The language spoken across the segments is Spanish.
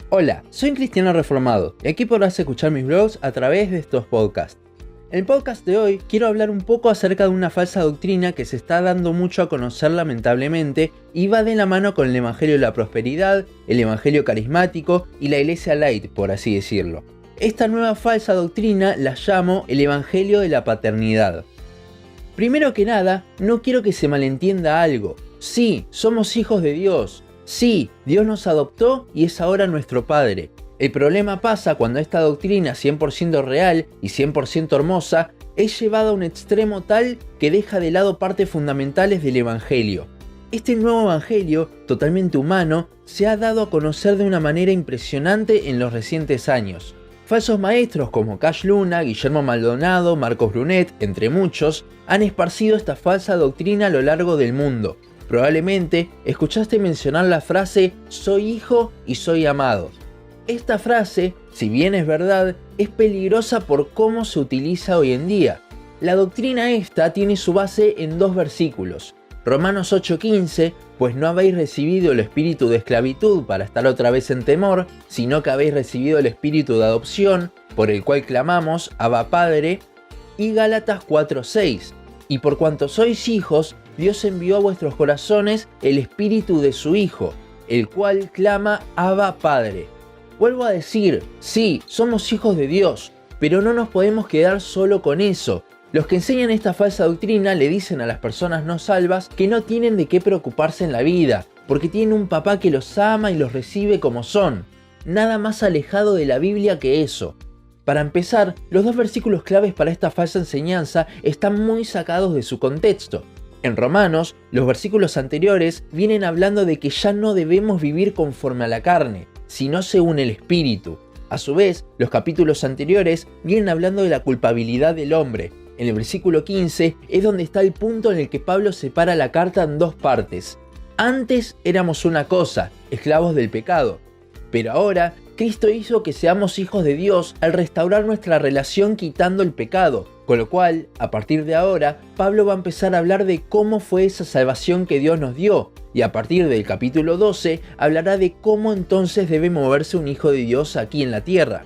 Hola, soy un cristiano reformado y aquí podrás escuchar mis blogs a través de estos podcasts. En el podcast de hoy quiero hablar un poco acerca de una falsa doctrina que se está dando mucho a conocer lamentablemente y va de la mano con el Evangelio de la Prosperidad, el Evangelio Carismático y la Iglesia Light, por así decirlo. Esta nueva falsa doctrina la llamo el Evangelio de la Paternidad. Primero que nada, no quiero que se malentienda algo. Sí, somos hijos de Dios. Sí, Dios nos adoptó y es ahora nuestro Padre. El problema pasa cuando esta doctrina 100% real y 100% hermosa es llevada a un extremo tal que deja de lado partes fundamentales del Evangelio. Este nuevo Evangelio, totalmente humano, se ha dado a conocer de una manera impresionante en los recientes años. Falsos maestros como Cash Luna, Guillermo Maldonado, Marcos Brunet, entre muchos, han esparcido esta falsa doctrina a lo largo del mundo. Probablemente escuchaste mencionar la frase "soy hijo y soy amado". Esta frase, si bien es verdad, es peligrosa por cómo se utiliza hoy en día. La doctrina esta tiene su base en dos versículos. Romanos 8:15, pues no habéis recibido el espíritu de esclavitud para estar otra vez en temor, sino que habéis recibido el espíritu de adopción, por el cual clamamos, Abba Padre. Y Gálatas 4:6, y por cuanto sois hijos, Dios envió a vuestros corazones el espíritu de su Hijo, el cual clama Abba Padre. Vuelvo a decir, sí, somos hijos de Dios, pero no nos podemos quedar solo con eso. Los que enseñan esta falsa doctrina le dicen a las personas no salvas que no tienen de qué preocuparse en la vida, porque tienen un papá que los ama y los recibe como son. Nada más alejado de la Biblia que eso. Para empezar, los dos versículos claves para esta falsa enseñanza están muy sacados de su contexto. En Romanos, los versículos anteriores vienen hablando de que ya no debemos vivir conforme a la carne, sino según el Espíritu. A su vez, los capítulos anteriores vienen hablando de la culpabilidad del hombre. En el versículo 15 es donde está el punto en el que Pablo separa la carta en dos partes. Antes éramos una cosa, esclavos del pecado, pero ahora Cristo hizo que seamos hijos de Dios al restaurar nuestra relación quitando el pecado, con lo cual, a partir de ahora, Pablo va a empezar a hablar de cómo fue esa salvación que Dios nos dio, y a partir del capítulo 12 hablará de cómo entonces debe moverse un hijo de Dios aquí en la tierra.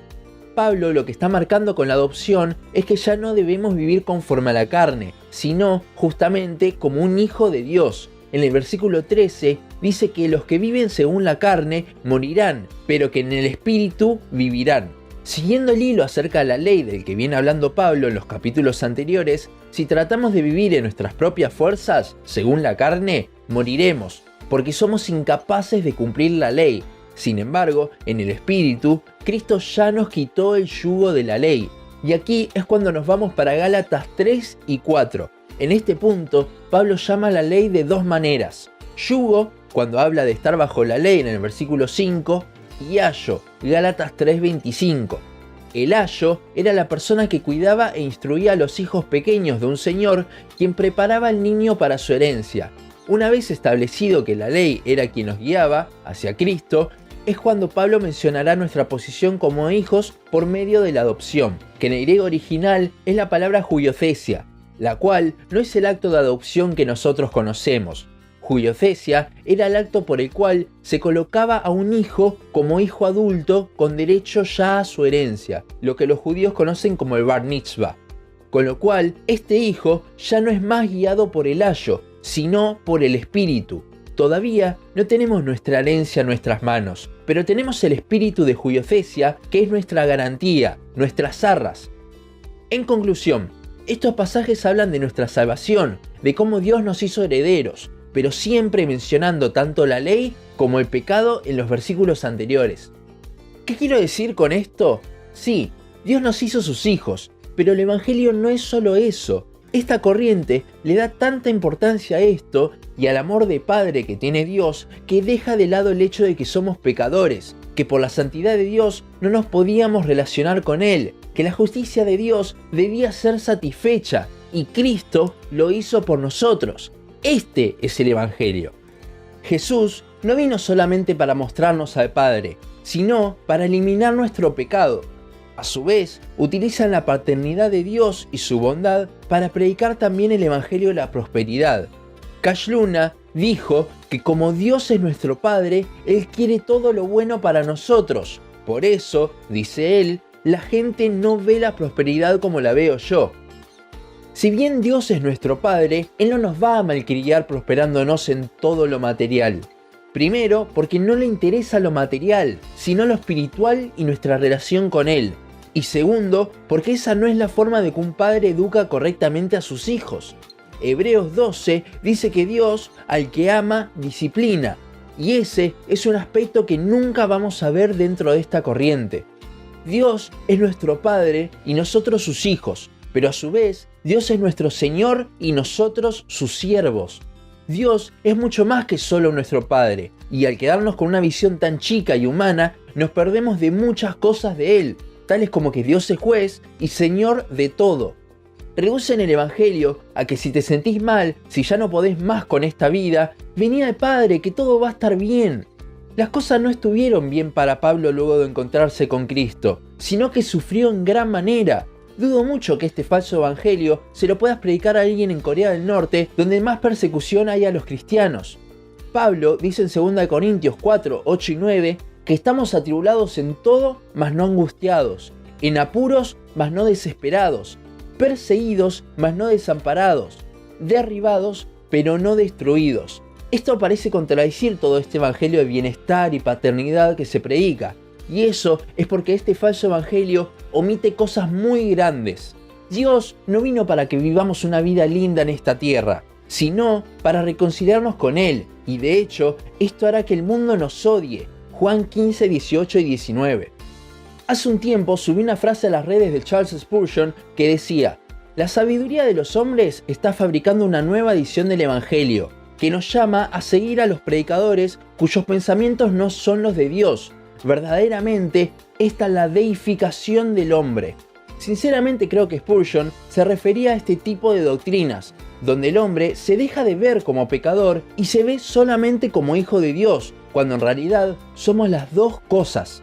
Pablo lo que está marcando con la adopción es que ya no debemos vivir conforme a la carne, sino justamente como un hijo de Dios. En el versículo 13 dice que los que viven según la carne morirán, pero que en el espíritu vivirán. Siguiendo el hilo acerca de la ley del que viene hablando Pablo en los capítulos anteriores, si tratamos de vivir en nuestras propias fuerzas, según la carne, moriremos, porque somos incapaces de cumplir la ley. Sin embargo, en el espíritu, Cristo ya nos quitó el yugo de la ley. Y aquí es cuando nos vamos para Gálatas 3 y 4. En este punto, Pablo llama a la ley de dos maneras. Yugo, cuando habla de estar bajo la ley en el versículo 5, y ayo, Gálatas 3:25. El ayo era la persona que cuidaba e instruía a los hijos pequeños de un señor, quien preparaba al niño para su herencia. Una vez establecido que la ley era quien nos guiaba hacia Cristo, es cuando Pablo mencionará nuestra posición como hijos por medio de la adopción, que en el griego original es la palabra huiothesia, la cual no es el acto de adopción que nosotros conocemos. Huiothesia era el acto por el cual se colocaba a un hijo como hijo adulto con derecho ya a su herencia, lo que los judíos conocen como el bar mitzvah. Con lo cual, este hijo ya no es más guiado por el ayo, sino por el espíritu. Todavía no tenemos nuestra herencia en nuestras manos, pero tenemos el espíritu de huiothesia, que es nuestra garantía, nuestras arras. En conclusión, estos pasajes hablan de nuestra salvación, de cómo Dios nos hizo herederos, pero siempre mencionando tanto la ley como el pecado en los versículos anteriores. ¿Qué quiero decir con esto? Sí, Dios nos hizo sus hijos, pero el Evangelio no es solo eso. Esta corriente le da tanta importancia a esto y al amor de Padre que tiene Dios, que deja de lado el hecho de que somos pecadores, que por la santidad de Dios no nos podíamos relacionar con Él, que la justicia de Dios debía ser satisfecha y Cristo lo hizo por nosotros. Este es el Evangelio. Jesús no vino solamente para mostrarnos al Padre, sino para eliminar nuestro pecado. A su vez, utilizan la paternidad de Dios y su bondad para predicar también el Evangelio de la Prosperidad. Cash Luna Dijo que como Dios es nuestro Padre, Él quiere todo lo bueno para nosotros. Por eso, dice él, la gente no ve la prosperidad como la veo yo. Si bien Dios es nuestro Padre, Él no nos va a malcriar prosperándonos en todo lo material. Primero, porque no le interesa lo material, sino lo espiritual y nuestra relación con Él. Y segundo, porque esa no es la forma de que un padre educa correctamente a sus hijos. Hebreos 12 dice que Dios, al que ama, disciplina. Y ese es un aspecto que nunca vamos a ver dentro de esta corriente. Dios es nuestro Padre y nosotros sus hijos, pero a su vez, Dios es nuestro Señor y nosotros sus siervos. Dios es mucho más que solo nuestro Padre, y al quedarnos con una visión tan chica y humana, nos perdemos de muchas cosas de Él, tales como que Dios es juez y Señor de todo. Reducen el Evangelio a que si te sentís mal, si ya no podés más con esta vida, vení al Padre, que todo va a estar bien. Las cosas no estuvieron bien para Pablo luego de encontrarse con Cristo, sino que sufrió en gran manera. Dudo mucho que este falso evangelio se lo puedas predicar a alguien en Corea del Norte, donde más persecución hay a los cristianos. Pablo dice en 2 Corintios 4, 8 y 9 que estamos atribulados en todo, mas no angustiados, en apuros, mas no desesperados, perseguidos, mas no desamparados, derribados, pero no destruidos. Esto parece contradecir todo este evangelio de bienestar y paternidad que se predica. Y eso es porque este falso evangelio omite cosas muy grandes. Dios no vino para que vivamos una vida linda en esta tierra, sino para reconciliarnos con Él. Y de hecho, esto hará que el mundo nos odie. Juan 15, 18 y 19. Hace un tiempo subí una frase a las redes de Charles Spurgeon que decía: la sabiduría de los hombres está fabricando una nueva edición del evangelio, que nos llama a seguir a los predicadores cuyos pensamientos no son los de Dios. Verdaderamente, esta es la deificación del hombre. Sinceramente creo que Spurgeon se refería a este tipo de doctrinas, donde el hombre se deja de ver como pecador y se ve solamente como hijo de Dios, cuando en realidad somos las dos cosas.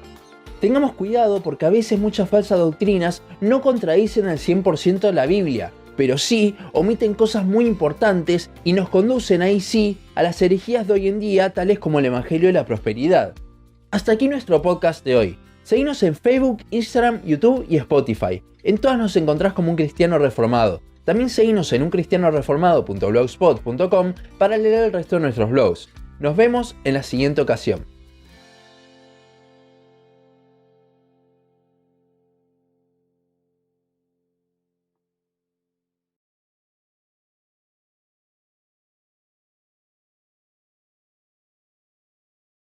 Tengamos cuidado porque a veces muchas falsas doctrinas no contradicen al 100% la Biblia, pero sí omiten cosas muy importantes y nos conducen ahí sí a las herejías de hoy en día, tales como el Evangelio de la Prosperidad. Hasta aquí nuestro podcast de hoy. Seguinos en Facebook, Instagram, YouTube y Spotify. En todas nos encontrás como un cristiano reformado. También seguinos en uncristianoreformado.blogspot.com para leer el resto de nuestros blogs. Nos vemos en la siguiente ocasión.